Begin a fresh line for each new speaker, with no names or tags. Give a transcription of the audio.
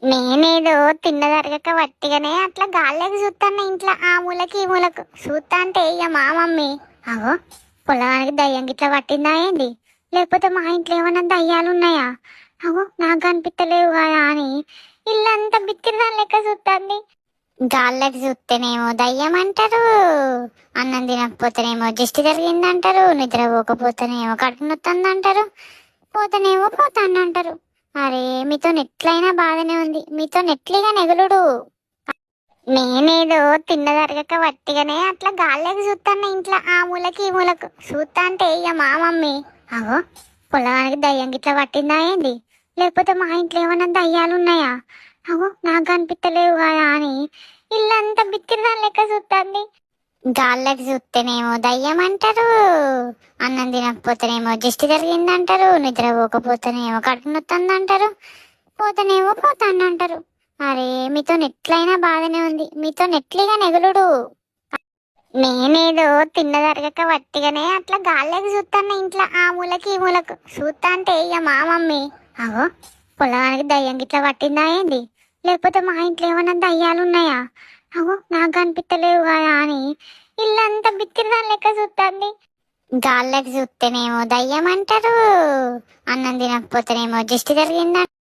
నేనేదో తిన్నదరగక వట్టిగానే అట్లా గాల్లోకి చూస్తాను ఇంట్లో ఆ మూలకి ఈ మూలకు చూస్తా అంటే ఇక మా మమ్మీ అగో పొలానికి దయ్యం గిట్లా పట్టిందా ఏంది? లేకపోతే మా ఇంట్లో ఏమన్నా దయ్యాలు ఉన్నాయా? అగో నాకు కనిపిస్తలేవు కదా అని ఇల్లంతా బిత్తిరిదాని లెక్క చూస్తుంది. గాల్లోకి చూస్తేనేమో దయ్యం అంటారు, అన్నం తినకపోతేనేమో దిష్టి జరిగిందంటారు, నిద్ర పోకపోతేనేమో కడుపు నొత్తంది అంటారు, పోతేనేమో పోతానంటారు. అరే మీతో ఎట్లయినా బాధనే ఉంది, మీతో ఎట్లిగా నెగులుడు. నేనేదో తిన్నదరగక వట్టిగానే అట్లా గాల్లోకి చూస్తాను ఇంట్లో ఆ మూలకి ఈ మూలకు చూస్తా అంటే ఇక మా మమ్మీ అగో పొలానికి దయ్యం గిట్లా పట్టిందా ఏంది? లేకపోతే మా ఇంట్లో ఏమన్నా దయ్యాలు ఉన్నాయా? అగో నాకు కనిపిస్తలేవు కదా అని ఇల్లంతా బిత్తిరిదాని లెక్క చూస్తుంది. గాల్లోకి చూస్తేనేమో దయ్యం అంటారు, అన్నం తినకపోతేనేమో దిష్టి జరిగిందంటారు, నిద్ర పోకపోతేనేమో కడుపు నొత్తంది అంటారు, పోతేనేమో పోతానంటారు. అరే మీతో ఎట్లయినా బాధనే ఉంది, మీతో ఎట్లిగా నెగులుడు. నేనేదో తిన్నదరగక వట్టిగానే అట్లా గాల్లోకి చూస్తాను ఇంట్లో ఆ మూలకి ఈ మూలకు చూస్తా అంటే ఇక మా మమ్మీ అగో పొలానికి దయ్యం గిట్లా పట్టిందా ఏంది? లేకపోతే మా ఇంట్లో ఏమన్నా దయ్యాలు ఉన్నాయా? అగో నాకు కనిపిస్తలేవు కదా అని ఇల్లంతా బిత్తిరిదాని లెక్క చూస్తుంది. గాల్లోకి చూస్తేనేమో దయ్యం అంటారు, అన్నం తినకపోతేనేమో దిష్టి జరిగిందంటారు.